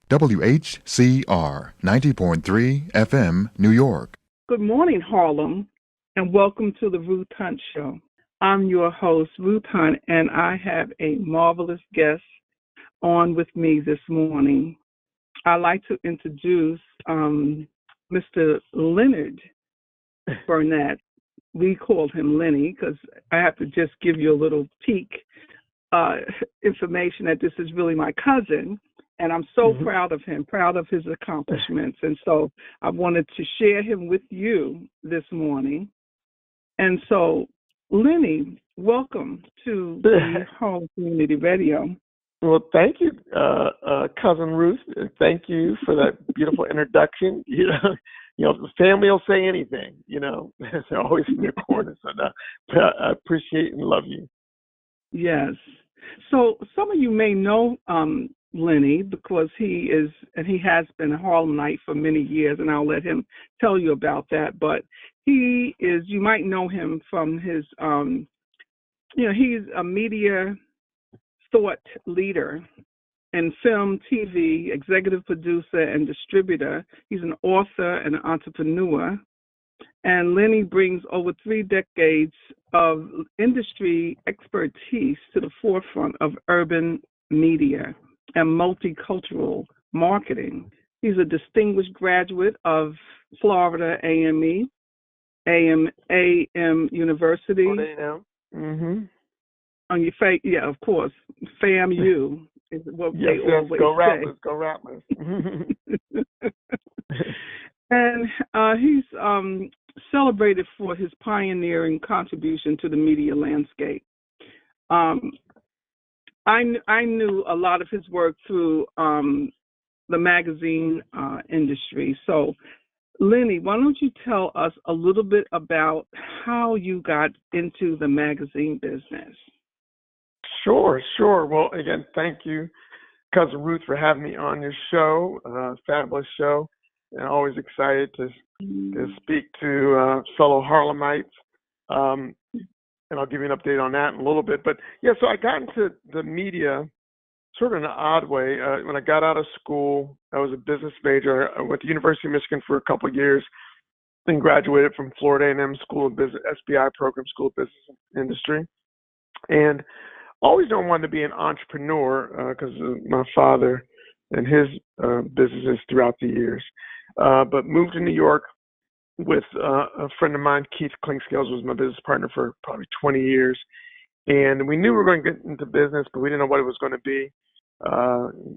WHCR 90.3 FM, New York. Good morning, Harlem, and welcome to the Ruth Hunt Show. I'm your host, Ruth Hunt, and I have a marvelous guest on with me this morning. I'd like to introduce Mr. Leonard Burnett. We called him Lenny because I have to just give you a little peek information that this is really my cousin. And I'm so proud of him, proud of his accomplishments. And so I wanted to share him with you this morning. And so, Lenny, welcome to the Home Community Radio. Well, thank you, Cousin Ruth. Thank you for that beautiful introduction. You know, the family will say anything, you know. They're always in your corner. So I appreciate and love you. Yes. So some of you may know Lenny, because he is, and he has been a Harlemite for many years, and I'll let him tell you about that. But he is, you might know him from his, he's a media thought leader in film, TV, executive producer, and distributor. He's an author and an entrepreneur. And Lenny brings over 3 decades of industry expertise to the forefront of urban media and multicultural marketing. He's a distinguished graduate of Florida AM University. On your yeah, of course, FAMU is what they always go say. Rattlers, go Rattlers. And he's celebrated for his pioneering contribution to the media landscape. I knew a lot of his work through the magazine industry. So, Lenny, why don't you tell us a little bit about how you got into the magazine business? Sure. Well, again, thank you, Cousin Ruth, for having me on your show. Fabulous show, and always excited to speak to fellow Harlemites. And I'll give you an update on that in a little bit. But, yeah, so I got into the media sort of in an odd way. When I got out of school, I was a business major. I went to University of Michigan for a couple of years, then graduated from Florida A&M School of Business, SBI program, School of Business Industry. And always knew I wanted to be an entrepreneur because of my father and his businesses throughout the years. But moved to New York with a friend of mine, Keith Clinkscales, was my business partner for probably 20 years. And we knew we were going to get into business, but we didn't know what it was going to be.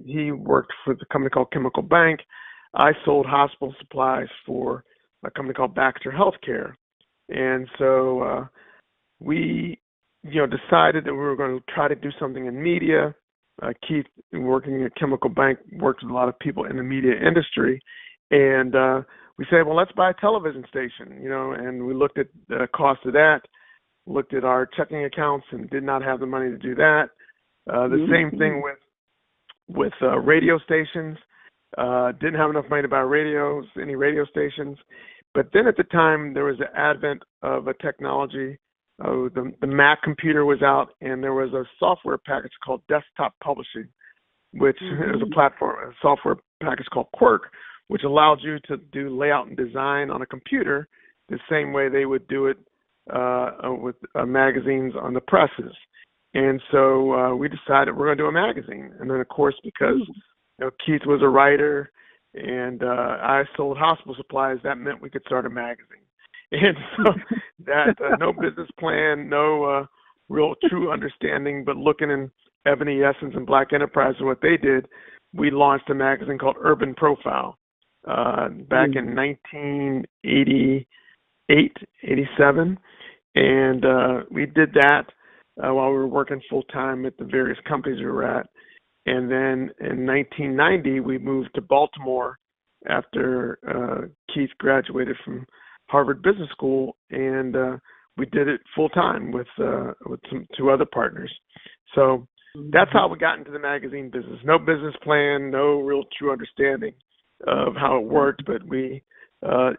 He worked for the company called Chemical Bank. I sold hospital supplies for a company called Baxter Healthcare. And so we, decided that we were going to try to do something in media. Keith, working at Chemical Bank, worked with a lot of people in the media industry. And we said, well, let's buy a television station, and we looked at the cost of that, looked at our checking accounts and did not have the money to do that. The same thing with radio stations. Didn't have enough money to buy any radio stations. But then at the time, there was the advent of a technology. The Mac computer was out, and there was a software package called Desktop Publishing, which is a platform, a software package called Quirk, which allowed you to do layout and design on a computer the same way they would do it with magazines on the presses. And so we decided we're going to do a magazine. And then, of course, because Keith was a writer and I sold hospital supplies, that meant we could start a magazine. And so that no business plan, no real true understanding, but looking in Ebony Essence and Black Enterprise and what they did, we launched a magazine called Urban Profile. Back in 1988, 87. And we did that while we were working full-time at the various companies we were at. And then in 1990, we moved to Baltimore after Keith graduated from Harvard Business School, and we did it full-time with 2 other partners. So that's how we got into the magazine business. No business plan, no real true understanding of how it worked, but we,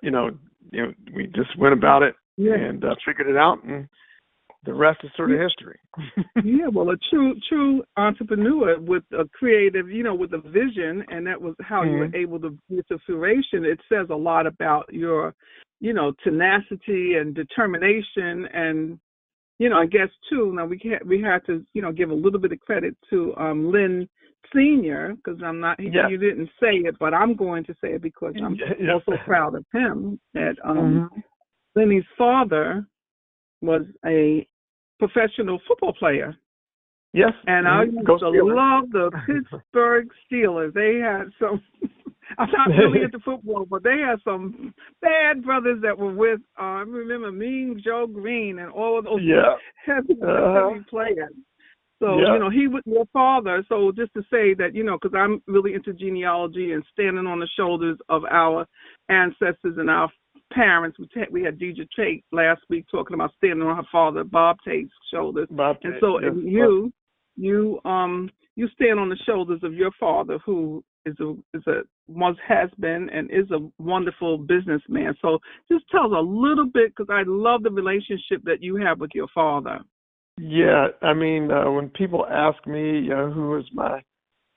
we just went about it and figured it out, and the rest is sort of history. Yeah, well, a true entrepreneur with a creative, with a vision, and that was how you were able to get to fruition. It says a lot about your, tenacity and determination, and I guess too. Now we had to, give a little bit of credit to Lynn Senior, because I'm not. You didn't say it, but I'm going to say it because I'm also proud of him. That Lenny's father was a professional football player. Yes. And I used to love the Pittsburgh Steelers. They had some, I'm not really into football, but they had some bad brothers that were with, I remember Mean Joe Green and all of those heavy players. So, he was your father. So just to say that, because I'm really into genealogy and standing on the shoulders of our ancestors and our parents. We had Deidre Tate last week talking about standing on her father, Bob Tate's shoulders. And so you stand on the shoulders of your father, who has been and is a wonderful businessman. So just tell us a little bit, because I love the relationship that you have with your father. Yeah, I mean, when people ask me who is my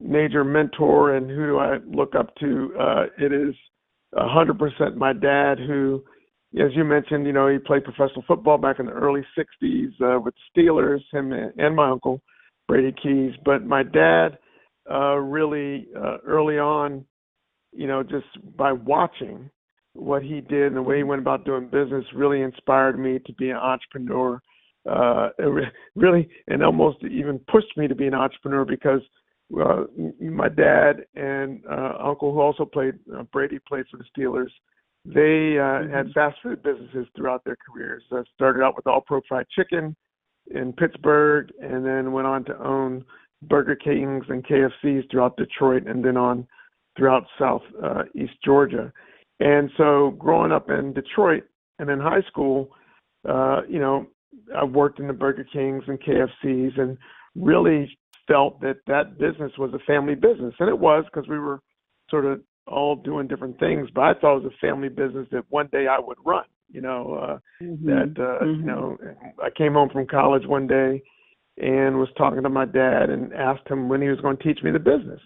major mentor and who do I look up to, it is 100% my dad, who, as you mentioned, he played professional football back in the early 60s with Steelers, him and my uncle, Brady Keys. But my dad really early on, just by watching what he did and the way he went about doing business really inspired me to be an entrepreneur. It really, and almost even pushed me to be an entrepreneur, because my dad and uncle, who also played, Brady played for the Steelers, they had fast food businesses throughout their careers. Started out with All Pro Fried Chicken in Pittsburgh, and then went on to own Burger Kings and KFCs throughout Detroit, and then on throughout East Georgia. And so growing up in Detroit and in high school, I worked in the Burger Kings and KFCs, and really felt that business was a family business. And it was, because we were sort of all doing different things, but I thought it was a family business that one day I would run, I came home from college one day and was talking to my dad and asked him when he was going to teach me the business.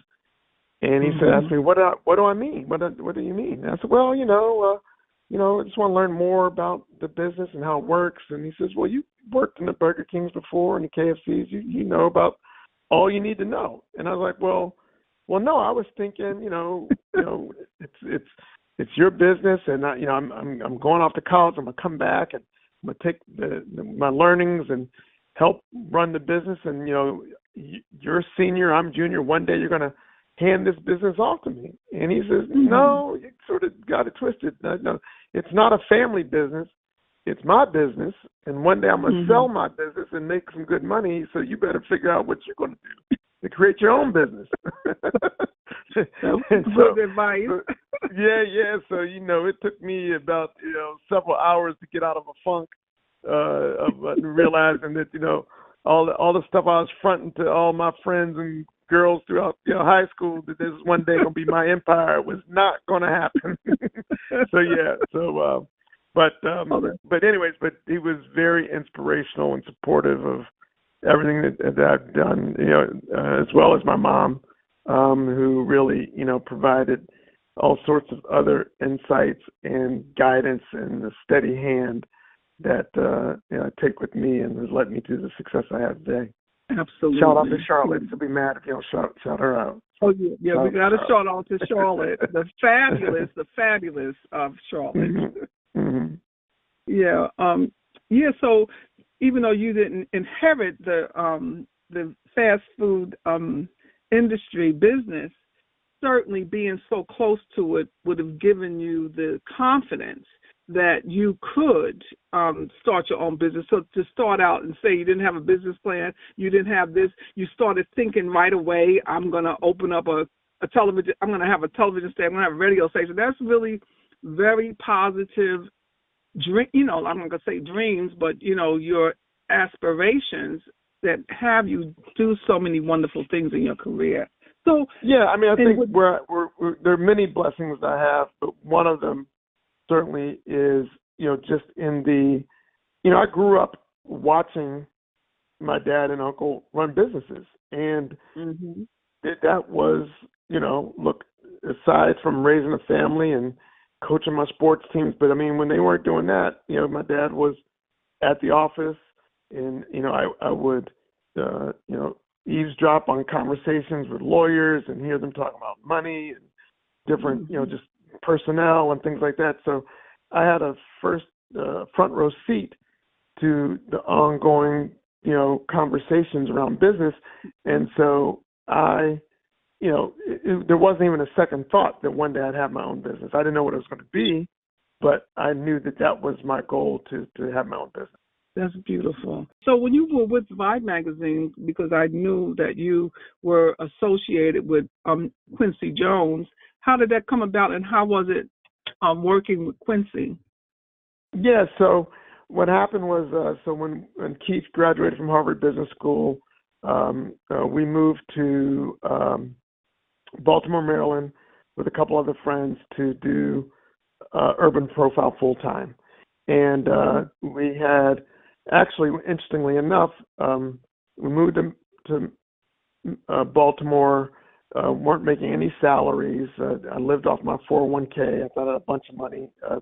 And he asked me, what do I mean? What do you mean? And I said, well, I just want to learn more about the business and how it works. And he says, well, you worked in the Burger Kings before and the KFCs. You know about all you need to know. And I was like, well, no, I was thinking, it's your business, and I'm going off to college. I'm gonna come back and I'm gonna take my learnings and help run the business. And you're a senior, I'm junior. One day you're gonna hand this business off to me. And he says, no, you sort of got it twisted. No, it's not a family business. It's my business, and one day I'm going to sell my business and make some good money, so you better figure out what you're going to do to create your own business. Good advice. Yeah. So, it took me about, several hours to get out of a funk of realizing that, all the stuff I was fronting to all my friends and girls throughout high school, that this is one day going to be my empire, was not going to happen. But anyways, he was very inspirational and supportive of everything that I've done, as well as my mom, who really, provided all sorts of other insights and guidance and a steady hand that I take with me and has led me to the success I have today. Absolutely. Shout out to Charlotte. She'll be mad if you don't shout her out. Oh yeah, we got to shout out to Charlotte, the fabulous of Charlotte. Yeah. So even though you didn't inherit the fast food industry business, certainly being so close to it would have given you the confidence that you could start your own business. So to start out and say you didn't have a business plan, you didn't have this, you started thinking right away, I'm going to open up a television, I'm going to have a television station, I'm going to have a radio station. That's really very positive, I'm not going to say dreams, but, your aspirations that have you do so many wonderful things in your career. So yeah, I think we're there are many blessings I have, but one of them certainly is, just in the, I grew up watching my dad and uncle run businesses. And that was, look, aside from raising a family and coaching my sports teams, but I mean, when they weren't doing that, my dad was at the office, and, I would, eavesdrop on conversations with lawyers and hear them talk about money and different, just personnel and things like that. So I had a front row seat to the ongoing, conversations around business. And so there wasn't even a second thought that one day I'd have my own business. I didn't know what it was going to be, but I knew that was my goal to have my own business. That's beautiful. So when you were with Vibe magazine, because I knew that you were associated with Quincy Jones, how did that come about, and how was it working with Quincy? Yeah, so what happened was, when Keith graduated from Harvard Business School, we moved to Baltimore, Maryland, with a couple other friends to do Urban Profile full time. And we had, actually, interestingly enough, we moved to Baltimore, weren't making any salaries. I lived off my 401k. I thought I had a bunch of money, I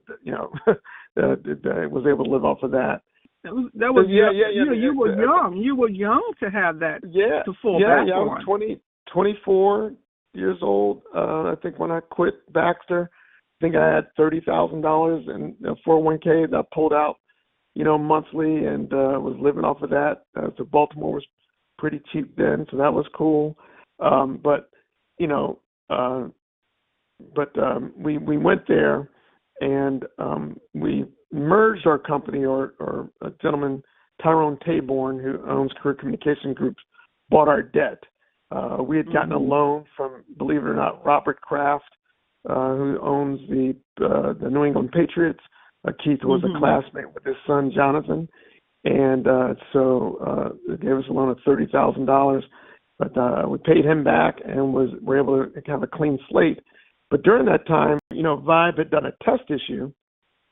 was able to live off of that. That was You were young. You were young to have that. Yeah, to fall back I was 24 years old. I think when I quit Baxter, I think I had $30,000 in 401k that I pulled out, monthly, and was living off of that. So Baltimore was pretty cheap then, so that was cool. We went there, and we merged our company, or a gentleman, Tyrone Taborn, who owns Career Communication Group, bought our debt. We had gotten a loan from, believe it or not, Robert Kraft, who owns the New England Patriots. Keith was a classmate with his son, Jonathan. And so they gave us a loan of $30,000. But we paid him back and were able to have a clean slate. But during that time, Vibe had done a test issue.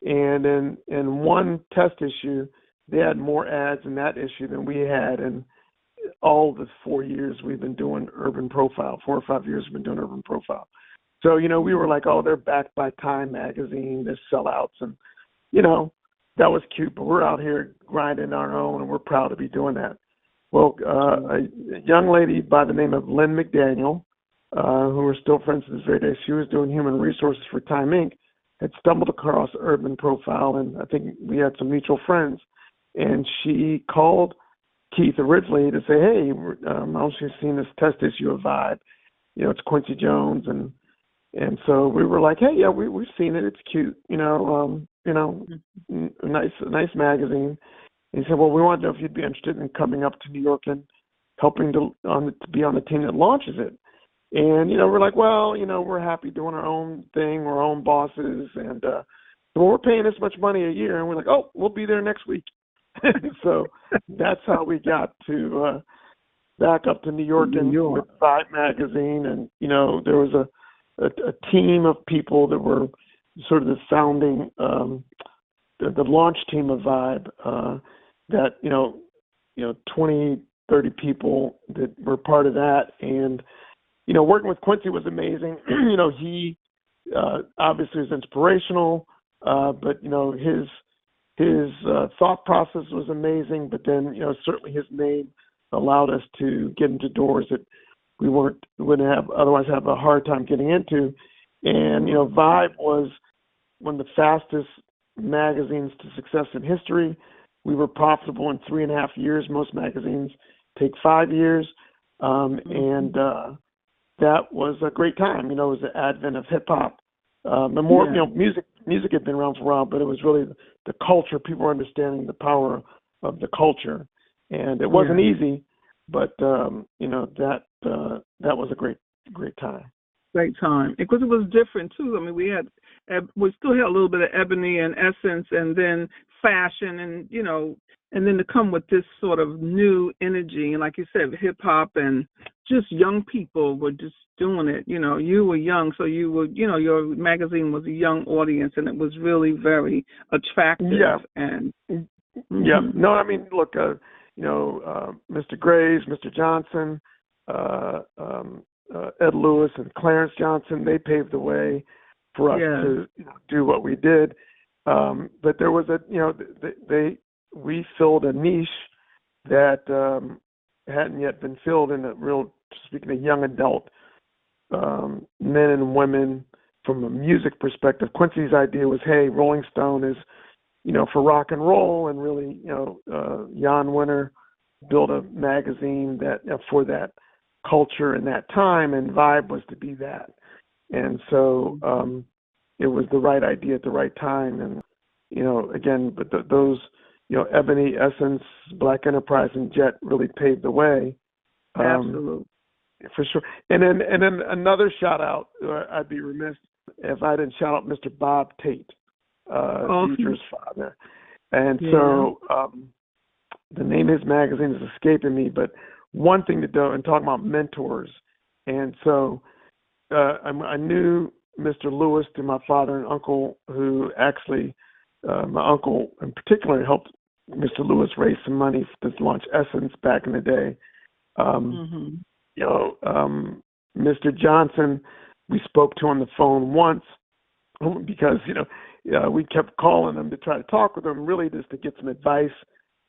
And in one test issue, they had more ads in that issue than we had in all the 4 years we've been doing Urban Profile. 4 or 5 years we've been doing Urban Profile. So, we were like, oh, they're backed by Time Magazine, they're sellouts. And, that was cute, but we're out here grinding our own, and we're proud to be doing that. Well, a young lady by the name of Lynn McDaniel, who we're still friends to this very day, she was doing human resources for Time Inc., had stumbled across Urban Profile, and I think we had some mutual friends. And she called Keith originally to say, hey, I'm also seeing this test issue of Vibe. It's Quincy Jones. And so we were like, hey, yeah, we've seen it. It's cute. Nice magazine. And he said, well, we want to know if you'd be interested in coming up to New York and helping to be on the team that launches it. And, we're like, well, we're happy doing our own thing, we're our own bosses. And we're paying this much money a year. And we're like, oh, we'll be there next week. So that's how we got to back up to New York with Vibe magazine. And, there was a team of people that were sort of the founding, the launch team of Vibe, that, 20, 30 people that were part of that. And, working with Quincy was amazing. He obviously was inspirational, but, his thought process was amazing. But then, certainly his name allowed us to get into doors that we wouldn't have otherwise have a hard time getting into. And, Vibe was one of the fastest magazines to success in history. We were profitable in 3.5 years. Most magazines take 5 years. And that was a great time. It was the advent of hip hop. Music had been around for a while, but it was really the culture. People were understanding the power of the culture. And it wasn't easy, but, that was a great time. Great time. Because it was different, too. I mean, we still had a little bit of Ebony and Essence, and then fashion, and, and then to come with this sort of new energy. And like you said, hip hop, and just young people were just doing it. You were young, so you were, your magazine was a young audience, and it was really very attractive. Yeah. And Yeah. No, I mean, look, Mr. Graves, Mr. Johnson, Ed Lewis, and Clarence Johnson, they paved the way for us to do what we did. But there was we filled a niche that hadn't yet been filled in speaking of young adult men and women from a music perspective. Quincy's idea was, hey, Rolling Stone is, for rock and roll, and really, Jan Winter built a magazine that for that culture in that time, and Vibe was to be that. And so it was the right idea at the right time. And, again, but those, Ebony, Essence, Black Enterprise, and Jet really paved the way. Absolutely. For sure. And then another shout out, I'd be remiss if I didn't shout out Mr. Bob Tate, Deidre's father. And so the name of his magazine is escaping me, but one thing to do, and talking about mentors. And so I knew Mr. Lewis through my father and uncle, who actually, my uncle in particular helped Mr. Lewis raise some money to launch Essence back in the day. Mr. Johnson, we spoke to on the phone once because, we kept calling him to try to talk with him, really just to get some advice.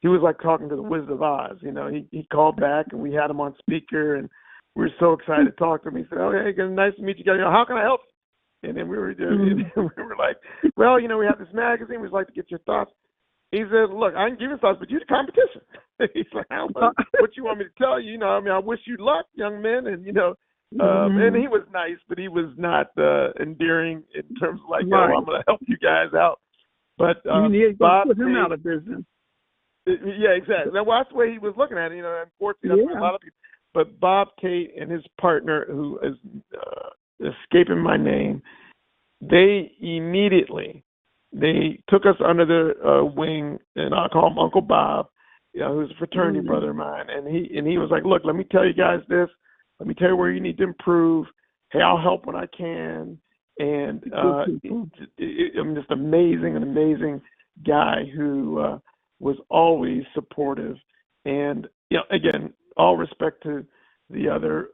He was like talking to the Wizard of Oz. He called back and we had him on speaker, and we were so excited to talk to him. He said, "Oh, hey, nice to meet you guys. How can I help you?" And then we were like, "Well, we have this magazine. We'd like to get your thoughts." He said, "Look, I can give you thoughts, but you're the competition." He's like, "What you want me to tell you? I wish you luck, young men." And and he was nice, but he was not endearing in terms of like, "Oh, I'm going to help you guys out." But you need to Bob put him Tate, out of business. Yeah, exactly. That's the way he was looking at it. Unfortunately, that's what a lot of people. But Bob Tate and his partner, who is escaping my name, they immediately took us under their wing, and I call him Uncle Bob, who's a fraternity brother of mine, and he was like, "Look, let me tell you guys this. Let me tell you where you need to improve. Hey, I'll help when I can." And I'm just an amazing guy who was always supportive. And again, all respect to the other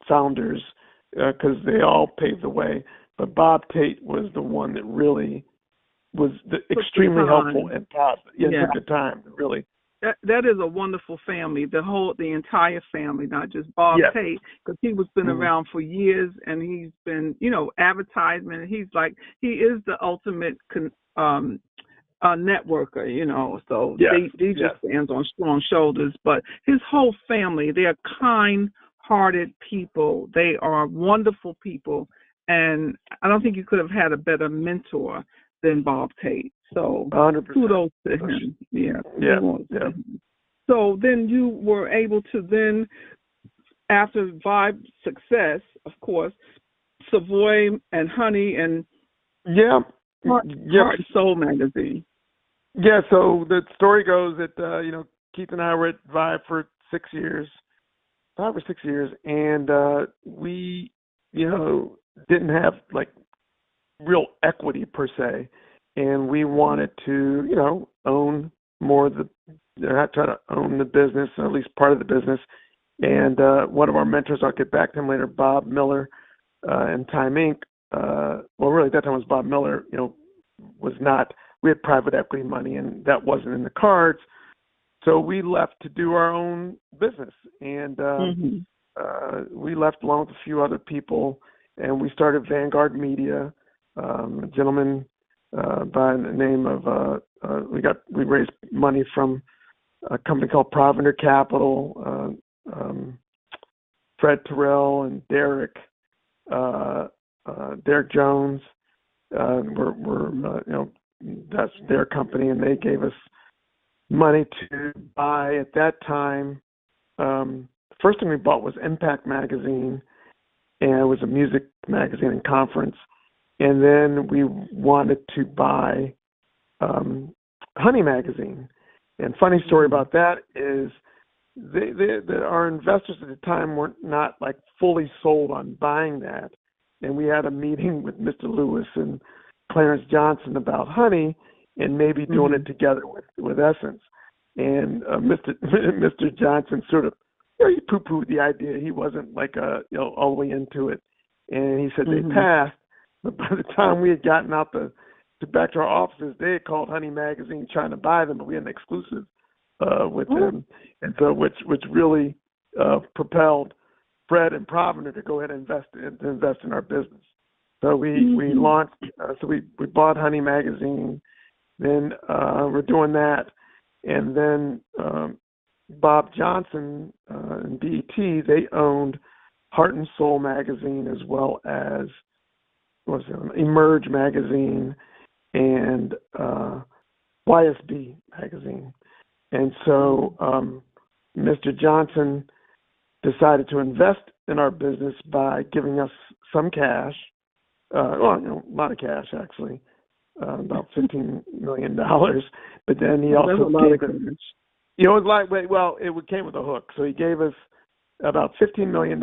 founders, because they all paved the way. But Bob Tate was the one that really was extremely helpful and positive. Took the time, really. That is a wonderful family. The entire family, not just Bob Tate, because he was been around for years, and he's been, advertisement. He is the ultimate networker, So he just stands on strong shoulders. But his whole family, they're kind-hearted people. They are wonderful people, and I don't think you could have had a better mentor than Bob Tate. So 100%. Kudos to him. So then you were able to after Vibe success, of course, Savoy and Honey and Heart and Soul magazine. Yeah, so the story goes that Keith and I were at Vibe for 5 or 6 years, and we didn't have like real equity per se. And we wanted to, own more of try to own the business, or at least part of the business. And one of our mentors, I'll get back to him later, Bob Miller, and Time Inc. Really at that time was Bob Miller, was not, we had private equity money and that wasn't in the cards. So we left to do our own business. And we left along with a few other people, and we started Vanguard Media, a gentleman by the name of we raised money from a company called Provender Capital, Fred Terrell and Derek Jones were that's their company, and they gave us money to buy at that time. First thing we bought was Impact Magazine, and it was a music magazine and conference. And then we wanted to buy Honey Magazine. And funny story about that is our investors at the time were not like fully sold on buying that. And we had a meeting with Mr. Lewis and Clarence Johnson about Honey, and maybe doing it together with Essence. And Mr. Johnson sort of, he poo-pooed the idea. He wasn't like all the way into it. And he said they passed, but by the time we had gotten out back to our offices, they had called Honey Magazine trying to buy them, but we had an exclusive with them, and so which really propelled Fred and Providence to go ahead and invest in our business. So we launched. So we bought Honey Magazine. Then we're doing that, and then Bob Johnson and BET, they owned Heart and Soul magazine as well as Emerge magazine and YSB magazine. And so Mr. Johnson decided to invest in our business by giving us some cash, a lot of cash actually, about $15 million. But then he also gave us, it was like, well, it came with a hook. So he gave us about $15 million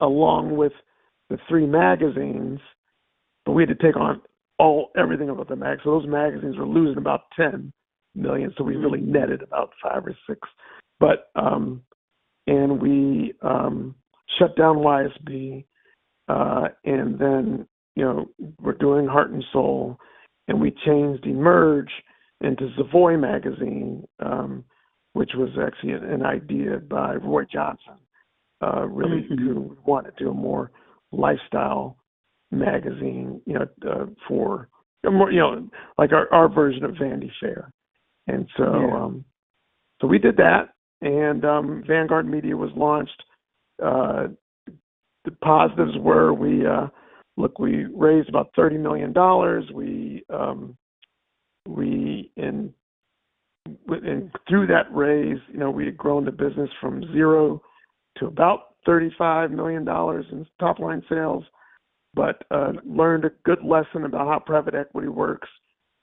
along with the 3 magazines, but we had to take on everything about the mag. So those magazines were losing about $10 million. So we really netted about 5 or 6. But and we shut down YSB, and then we're doing Heart and Soul, and we changed Emerge into Savoy magazine, which was actually an idea by Roy Johnson, really, who wanted to do a more lifestyle magazine, for more, like our version of Vanity Fair. And so, so we did that, and Vanguard Media was launched. The positives were we raised about $30 million. And through that raise, we had grown the business from 0 to about $35 million in top line sales, but learned a good lesson about how private equity works.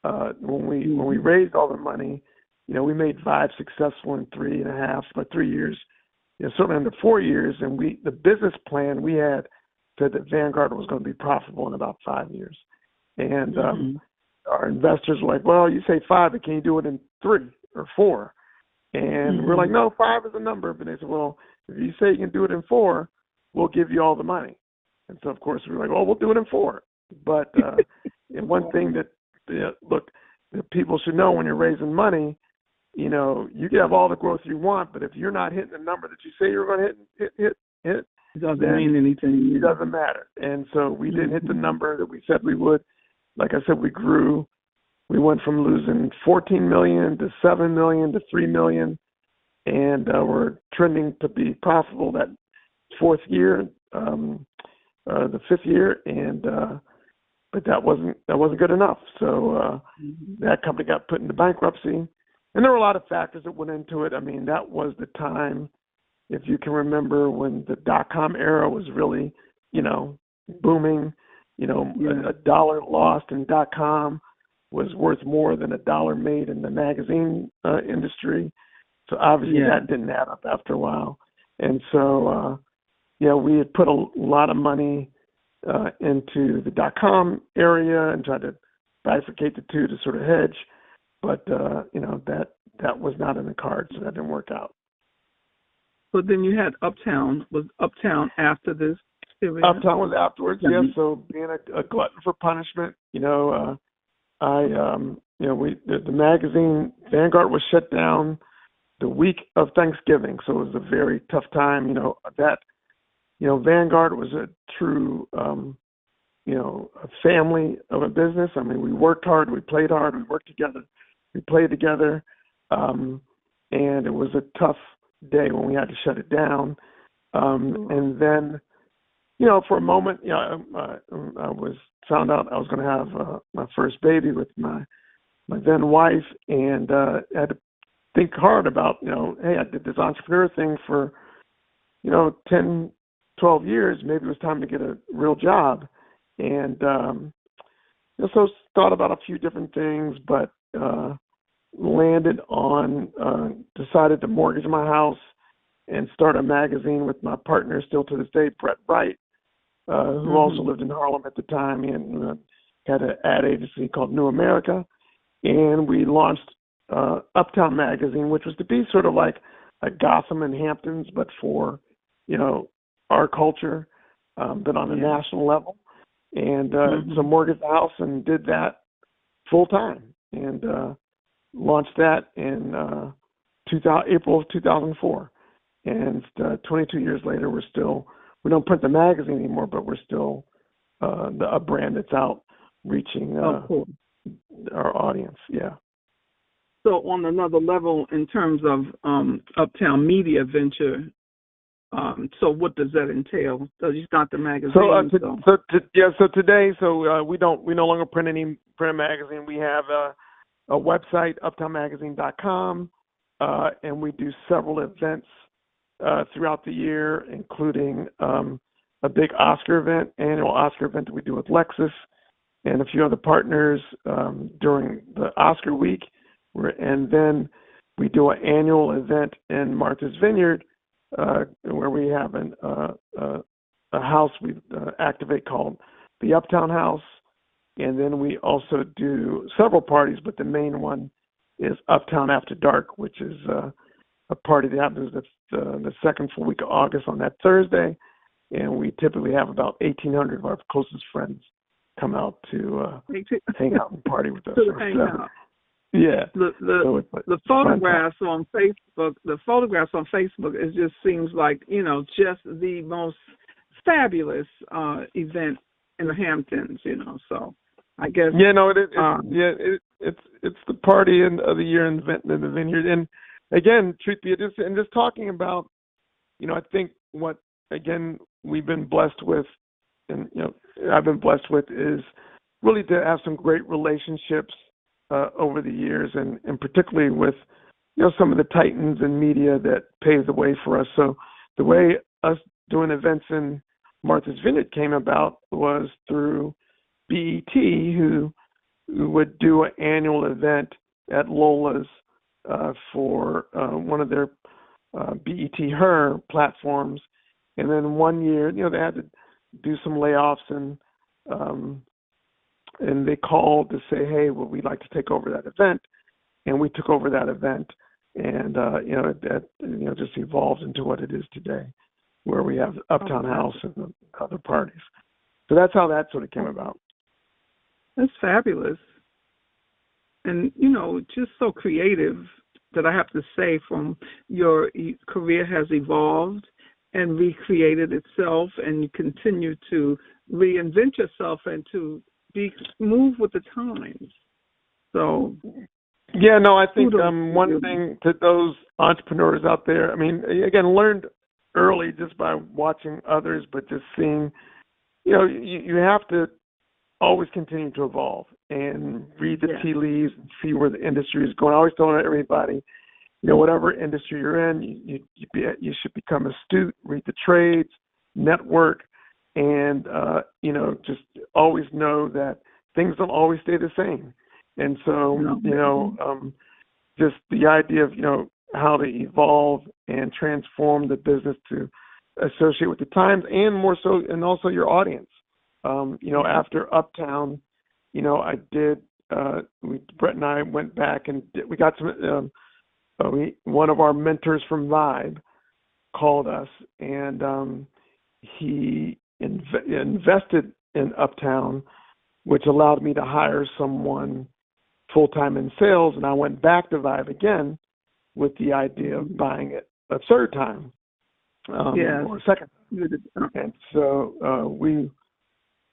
When we raised all the money, we made 5 successful in 3 years, certainly under 4 years. And the business plan we had said that Vanguard was going to be profitable in about 5 years. And our investors were like, well, you say 5, but can you do it in 3 or 4? And we're like, no, 5 is a number. But they said, well, if you say you can do it in 4, we'll give you all the money. And so, of course, we were like, well, we'll do it in 4. But and one thing that, look, that people should know when you're raising money, you can have all the growth you want, but if you're not hitting the number that you say you're going to hit, it doesn't mean anything. It doesn't matter. And so we didn't hit the number that we said we would. Like I said, we grew. We went from losing $14 million to $7 million to $3 million, and we're trending to be profitable that 4th year, the 5th year, and but that wasn't good enough. So that company got put into bankruptcy, and there were a lot of factors that went into it. I mean, that was the time, if you can remember, when the .com era was really, booming. A dollar lost in .com was worth more than a dollar made in the magazine industry. So obviously that didn't add up after a while. And so, we had put a lot of money into the .com area and tried to bifurcate the two to sort of hedge. But, that was not in the cards, so that didn't work out. But then you had Uptown. Was Uptown after this? Uptown was afterwards, yes. So being a glutton for punishment, the magazine Vanguard was shut down the week of Thanksgiving, so it was a very tough time. Vanguard was a true, a family of a business. I mean, we worked hard, we played hard, we worked together, we played together, and it was a tough day when we had to shut it down. And then, for a moment, I was found out I was going to have my first baby with my then wife, and had to think hard about, hey, I did this entrepreneur thing for, 10, 12 years. Maybe it was time to get a real job. And so thought about a few different things, but landed on, decided to mortgage my house and start a magazine with my partner still to this day, Brett Wright, who also lived in Harlem at the time. And had an ad agency called New America, and we launched Uptown Magazine, which was to be sort of like a Gotham and Hamptons, but for, our culture, but on a national level. And so mortgaged the house and did that full time, and launched that in April of 2004. And 22 years later, we don't print the magazine anymore, but we're still a brand that's out reaching our audience. Yeah. So on another level, in terms of Uptown Media Venture, so what does that entail? So you start the magazine. So today, we no longer print a magazine. We have a website, uptownmagazine.com, and we do several events throughout the year, including a big annual Oscar event that we do with Lexus and a few other partners during the Oscar week. And then we do an annual event in Martha's Vineyard where we have a house we activate called the Uptown House. And then we also do several parties, but the main one is Uptown After Dark, which is a party that happens the second full week of August on that Thursday. And we typically have about 1,800 of our closest friends come out to hang out and party with us. Yeah. The photographs on Facebook, it just seems like, just the most fabulous event in the Hamptons, so I guess. Yeah, no, it's the party of the year in the Vineyard. And again, truth be just talking about, I think what, again, we've been blessed with, and, I've been blessed with, is really to have some great relationships over the years, and particularly with, some of the titans in media that paved the way for us. So the way us doing events in Martha's Vineyard came about was through BET, who would do an annual event at Lola's for one of their BET Her platforms. And then one year, they had to do some layoffs, and they called to say, hey, well, we'd like to take over that event. And we took over that event, and, that just evolved into what it is today, where we have Uptown House and the other parties. So that's how that sort of came about. That's fabulous. And, just so creative that I have to say, from your career has evolved and recreated itself, and you continue to reinvent yourself and to move with the times. So, yeah, no, I think one thing to those entrepreneurs out there, again, learned early just by watching others, but just seeing, you have to always continue to evolve and read the tea leaves and see where the industry is going. I always tell everybody, whatever industry you're in, you should become astute, read the trades, network, and, just always know that things don't always stay the same. And so, just the idea of, how to evolve and transform the business to associate with the times, and more so, and also your audience. After Uptown, I did, Brett and I went back and we got some, one of our mentors from Vibe called us, and he invested in Uptown, which allowed me to hire someone full-time in sales. And I went back to Vibe again with the idea of buying it a third time, or a second. And so we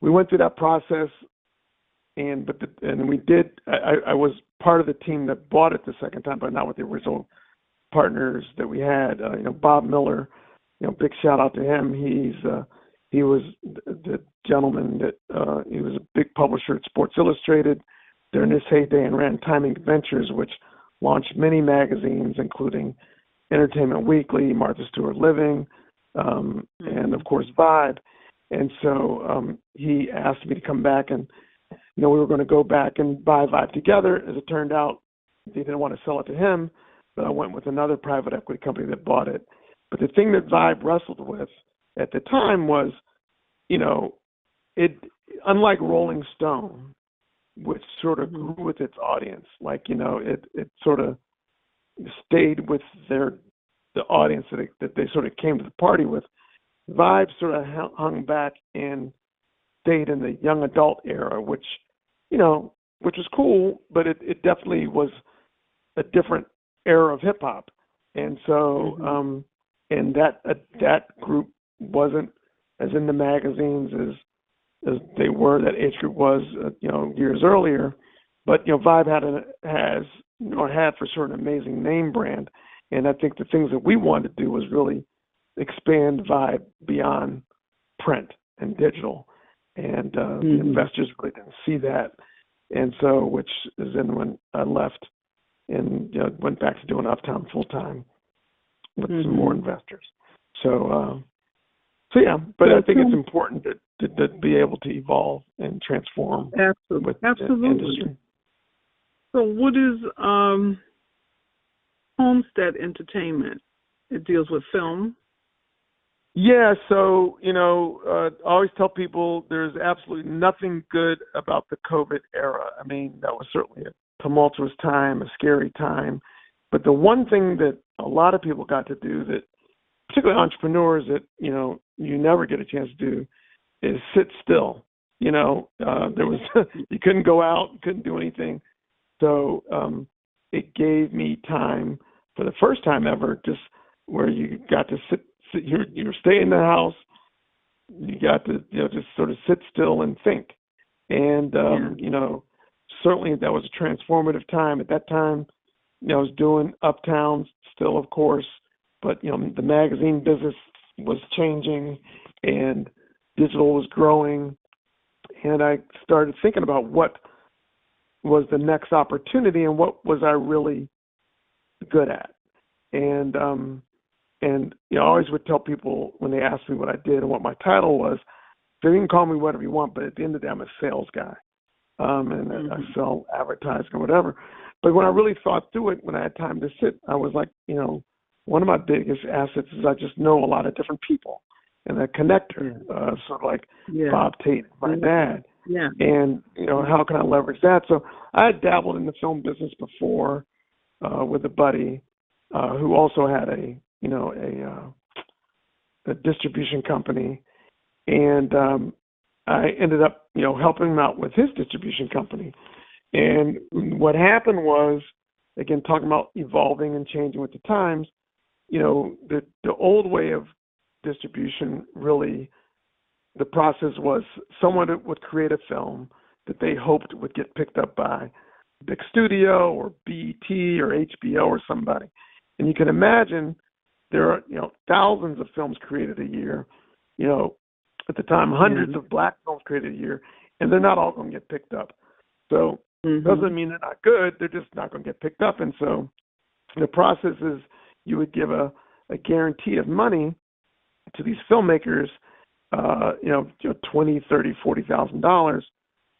went through that process, and we did. I was part of the team that bought it the second time, but not with the original partners that we had. Bob Miller, big shout out to him. He was the gentleman that he was a big publisher at Sports Illustrated during his heyday, and ran Timing Ventures, which launched many magazines, including Entertainment Weekly, Martha Stewart Living, and of course Vibe. And so he asked me to come back, and we were going to go back and buy Vibe together. As it turned out, they didn't want to sell it to him, but I went with another private equity company that bought it. But the thing that Vibe wrestled with at the time was, it, unlike Rolling Stone, which sort of grew with its audience. Like, it sort of stayed with the audience that they sort of came to the party with. Vibe sort of hung back and stayed in the young adult era, which was cool, but it definitely was a different era of hip hop. And so, and that group wasn't as in the magazines as they were, that age group was, years earlier. But, Vibe had for sure an amazing name brand. And I think the things that we wanted to do was really expand Vibe beyond print and digital. And the investors really didn't see that. And so, which is then when I left and went back to doing Uptown full time with some more investors. So yeah, but I think it's important to be able to evolve and transform with the industry. So what is Homestead Entertainment? It deals with film. Yeah, so, I always tell people there's absolutely nothing good about the COVID era. I mean, that was certainly a tumultuous time, a scary time. But the one thing that a lot of people got to do, that particularly entrepreneurs, that, you never get a chance to do, is sit still. There was you couldn't go out, couldn't do anything. So it gave me time for the first time ever, just where you got to sit. You stay in the house. You got to just sort of sit still and think. And certainly that was a transformative time. At that time, I was doing Uptown still, of course, but the magazine business was changing and digital was growing. And I started thinking about what was the next opportunity and what was I really good at. And I always would tell people when they asked me what I did and what my title was, they can call me whatever you want, but at the end of the day, I'm a sales guy. And I sell advertising or whatever. But when I really thought through it, when I had time to sit, I was like, one of my biggest assets is I just know a lot of different people and a connector, sort of like Bob Tate, my dad. Yeah. And, how can I leverage that? So I had dabbled in the film business before with a buddy who also had a distribution company. And I ended up, helping him out with his distribution company. And what happened was, again, talking about evolving and changing with the times, the old way of distribution, really, the process was someone would create a film that they hoped would get picked up by Big Studio or BET or HBO or somebody. And you can imagine there are, thousands of films created a year, at the time, hundreds of black films created a year, and they're not all going to get picked up. So it doesn't mean they're not good. They're just not going to get picked up. And so the process is you would give a guarantee of money to these filmmakers, $20,000, $30,000, $40,000.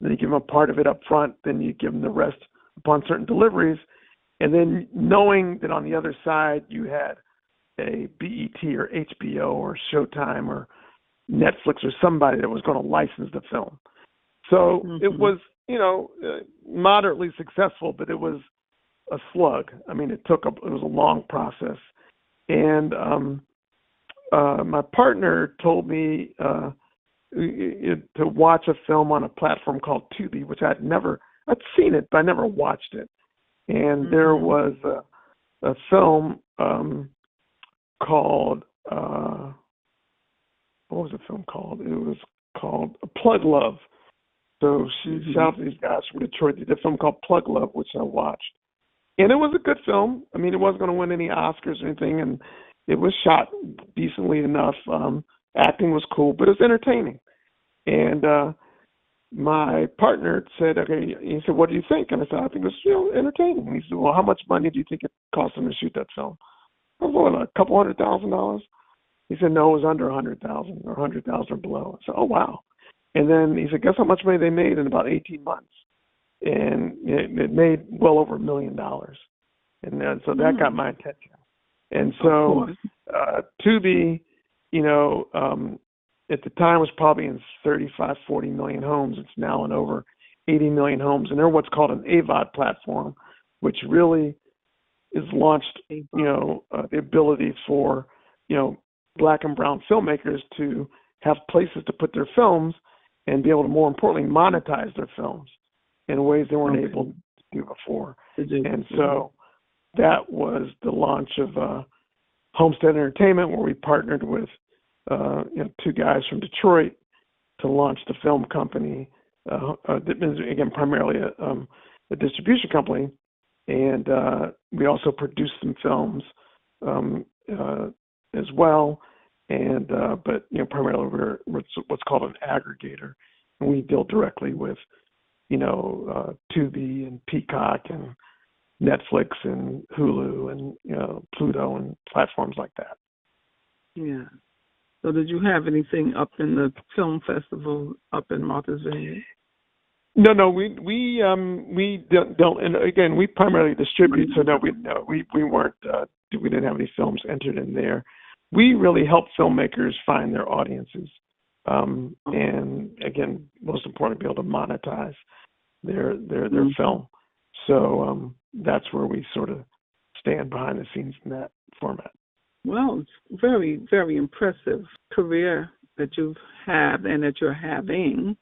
Then you give them a part of it up front. Then you give them the rest upon certain deliveries. And then knowing that on the other side you had a BET or HBO or Showtime or Netflix or somebody that was going to license the film. So it was, moderately successful, but it was a slug. I mean, it was a long process. And my partner told me to watch a film on a platform called Tubi, which I'd seen it, but I never watched it. And there was a film called, what was the film called? It was called Plug Love. So shout out to these guys from Detroit. They did a film called Plug Love, which I watched. And it was a good film. I mean, it wasn't going to win any Oscars or anything, and it was shot decently enough. Acting was cool, but it was entertaining. And my partner said, okay, he said, what do you think? And I said, I think it was entertaining. And he said, well, how much money do you think it cost him to shoot that film? I was a couple $100,000. He said, no, it was under $100,000 or $100,000 or below. I said, oh, wow. And then he said, guess how much money they made in about 18 months? And it made well over $1 million. And then, so that got my attention. And so Tubi, at the time was probably in 35, 40 million homes. It's now in over 80 million homes, and they're what's called an AVOD platform, which really is launched, the ability for, Black and brown filmmakers to have places to put their films and be able to, more importantly, monetize their films in ways they weren't able to do before. And so that was the launch of Homestead Entertainment, where we partnered with two guys from Detroit to launch the film company. Again, primarily a distribution company, and we also produced some films as well. And but primarily we're what's called an aggregator, and we deal directly with Tubi and Peacock and Netflix and Hulu and Pluto and platforms like that. Yeah. So did you have anything up in the film festival up in Martha's Vineyard? No, we don't. And again, we primarily distribute, so we weren't. We didn't have any films entered in there. We really help filmmakers find their audiences, and again, most importantly, be able to monetize their film. So that's where we sort of stand behind the scenes in that format. Well, it's very, very impressive career that you have and that you're having.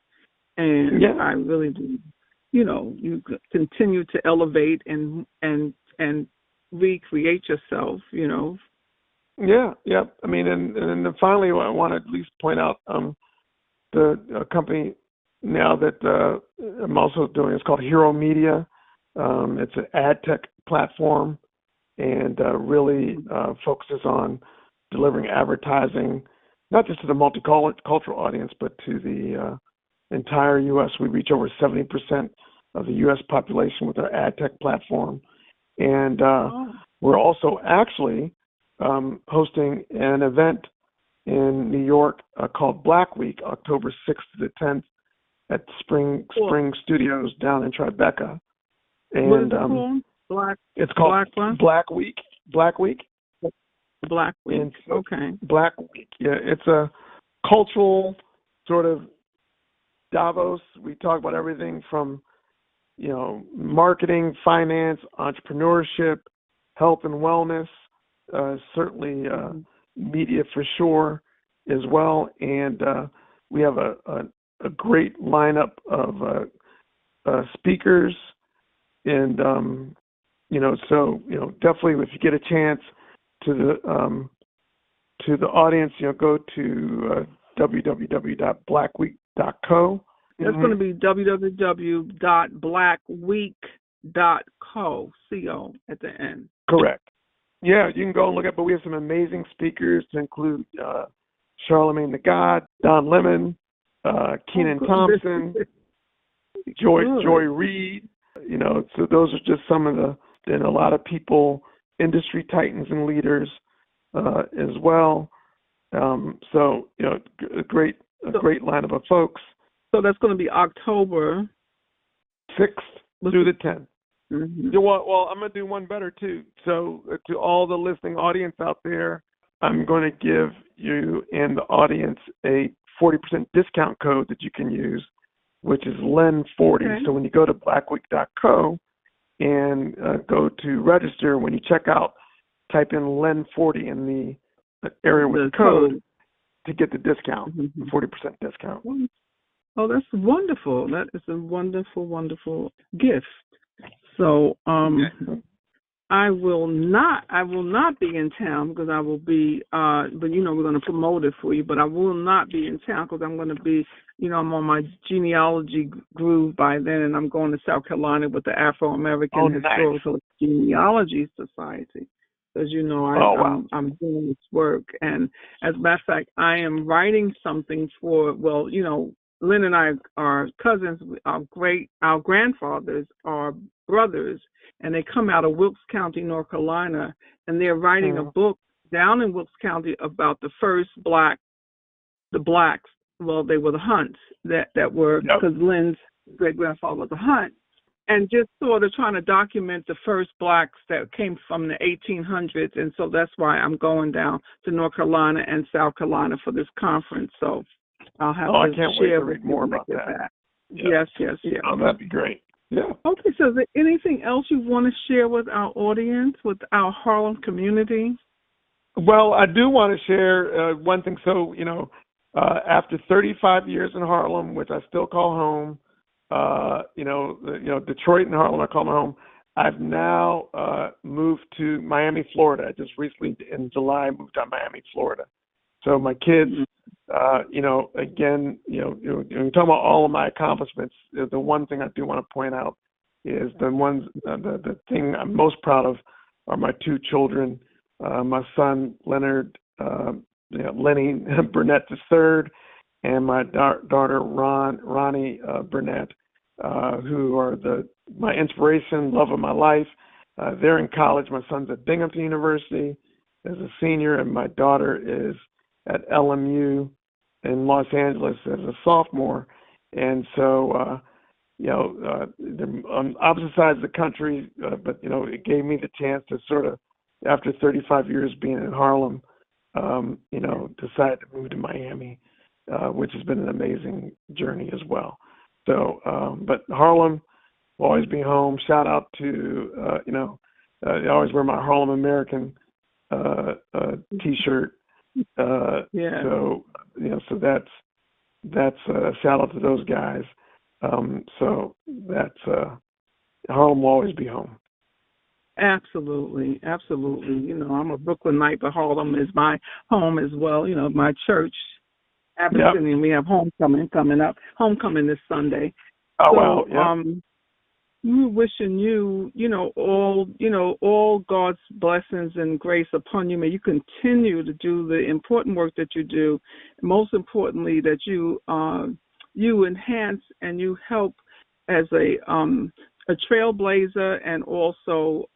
And I really do, you continue to elevate and recreate yourself, Yeah. I mean, and finally, I want to at least point out the company now that I'm also doing. It's called Hero Media. It's an ad tech platform, and really focuses on delivering advertising, not just to the multicultural audience, but to the entire U.S. We reach over 70% of the U.S. population with our ad tech platform. And we're also actually hosting an event in New York called Black Week, October 6th to the 10th at Spring Studios down in Tribeca. And what is it called? It's called Black Week. Black Week. Black Week. And so okay. Black Week. Yeah, it's a cultural sort of Davos. We talk about everything from, marketing, finance, entrepreneurship, health and wellness, certainly media for sure as well. And we have a great lineup of speakers. And, definitely if you get a chance to the audience, go to www.blackweek.co. That's going to be www.blackweek.co, C-O at the end. Correct. Yeah, you can go and look at, but we have some amazing speakers to include Charlemagne the God, Don Lemon, Kenan Thompson, Joy Reid. So those are just some of and a lot of people, industry titans and leaders as well. So, a great lineup of folks. So that's going to be October 6th through the 10th. Mm-hmm. Well, I'm going to do one better too. So to all the listening audience out there, I'm going to give you and the audience a 40% discount code that you can use, which is LEN40. Okay. So when you go to blackweek.co and go to register, when you check out, type in LEN40 in the area with the code to get the discount, 40% discount. Oh, that's wonderful. That is a wonderful, wonderful gift. So I will not be in town because I will be, but we're going to promote it for you, but I will not be in town because I'm going to be, I'm on my genealogy groove by then, and I'm going to South Carolina with the Afro-American Historical Genealogy Society. As you know, I'm doing this work, and as a matter of fact, I am writing something for, Lynn and I are cousins. Our grandfathers are brothers, and they come out of Wilkes County, North Carolina, and they're writing a book down in Wilkes County about the first blacks. Well, they were the Hunts that were, because Lynn's great-grandfather was a Hunt, and just sort of trying to document the first blacks that came from the 1800s, and so that's why I'm going down to North Carolina and South Carolina for this conference. So I'll have to I can't wait to read more about that. Yes. Oh, that'd be great. Yeah. Okay, so is there anything else you want to share with our audience, with our Harlem community? Well, I do want to share one thing. So, after 35 years in Harlem, which I still call home, Detroit and Harlem, I call my home. I've now moved to Miami, Florida. I just recently, in July, moved to Miami, Florida. So my kids, again, when you're talking about all of my accomplishments, the one thing I do want to point out is the thing I'm most proud of are my two children. My son, Leonard Burnett Jr., and my daughter, Ronnie Burnett, who are my inspiration, love of my life. They're in college. My son's at Binghamton University as a senior, and my daughter is at LMU in Los Angeles as a sophomore. And so, they're on opposite sides of the country, but, it gave me the chance to sort of, after 35 years being in Harlem, decide to move to Miami, which has been an amazing journey as well. So, but Harlem will always be home. Shout out to, I always wear my Harlem American T-shirt. So, so that's a shout out to those guys. So that's Harlem will always be home. Absolutely. I'm a Brooklynite, but Harlem is my home as well. My church, Abyssinian. Yep. We have homecoming coming up. Homecoming this Sunday. Oh, wow. Yep. We're wishing you, all God's blessings and grace upon you. May you continue to do the important work that you do. Most importantly, that you enhance and you help as a trailblazer, and also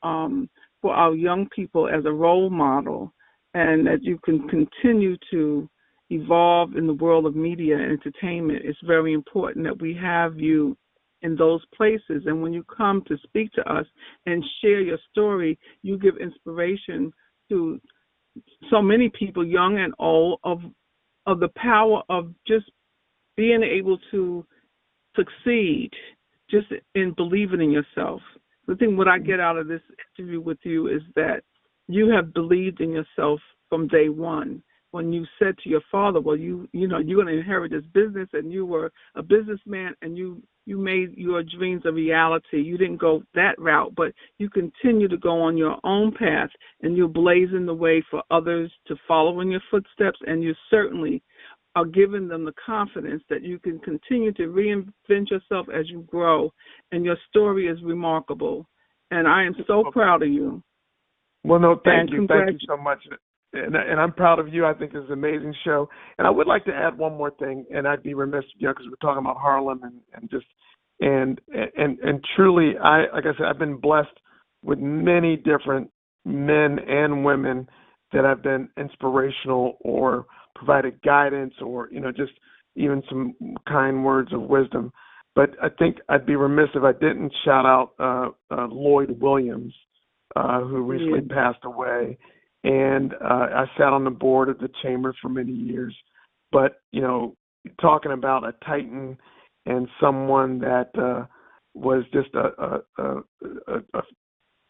for our young people as a role model, and that you can continue to evolve in the world of media and entertainment. It's very important that we have you in those places. And when you come to speak to us and share your story, you give inspiration to so many people, young and old, of the power of just being able to succeed just in believing in yourself. The thing what I get out of this interview with you is that you have believed in yourself from day one. When you said to your father, well, you're going to inherit this business, and you were a businessman, and you made your dreams a reality. You didn't go that route, but you continue to go on your own path, and you're blazing the way for others to follow in your footsteps, and you certainly are giving them the confidence that you can continue to reinvent yourself as you grow, and your story is remarkable. And I am so proud of you. Well, no, thank you. Thank you so much. And I'm proud of you. I think it's an amazing show. And I would like to add one more thing, and I'd be remiss, because we're talking about Harlem and truly, like I said, I've been blessed with many different men and women that have been inspirational or provided guidance or, just even some kind words of wisdom. But I think I'd be remiss if I didn't shout out Lloyd Williams, who recently passed away. And I sat on the board of the chamber for many years. But, talking about a titan and someone that was just a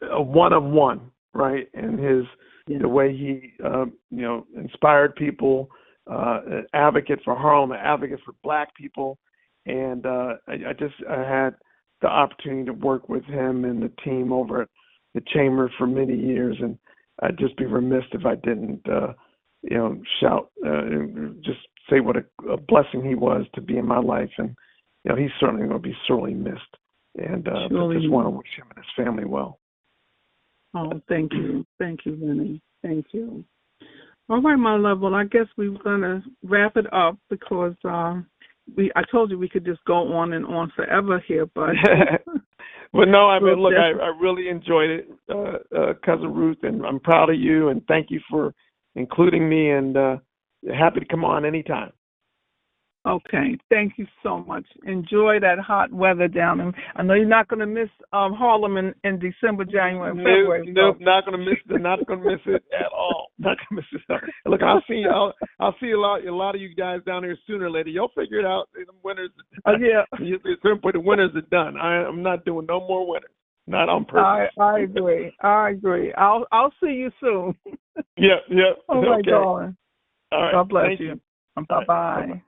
one of one, right? And the way he, inspired people, an advocate for Harlem, an advocate for Black people. And I had the opportunity to work with him and the team over at the chamber for many years. And I'd just be remiss if I didn't, just say what a blessing he was to be in my life. And, he's certainly going to be sorely missed. And I just want to wish him and his family well. Oh, thank you. Thank you, Lenny. Thank you. All right, my love. Well, I guess we're going to wrap it up because I told you we could just go on and on forever here, but... Well, no, I mean, look, I really enjoyed it, Cousin Ruth, and I'm proud of you, and thank you for including me, and happy to come on anytime. Okay, thank you so much. Enjoy that hot weather down, and I know you're not going to miss Harlem in December, January, and February. Nope, not going to miss it at all. Look, I'll see a lot of you guys down there sooner or later. You'll figure it out. The winners. Yeah. At some point, the winners are done. I'm not doing no more winners. Not on purpose. I agree. I'll see you soon. Yeah. Oh my okay. God. All right. God bless Thank you. Bye-bye. Right.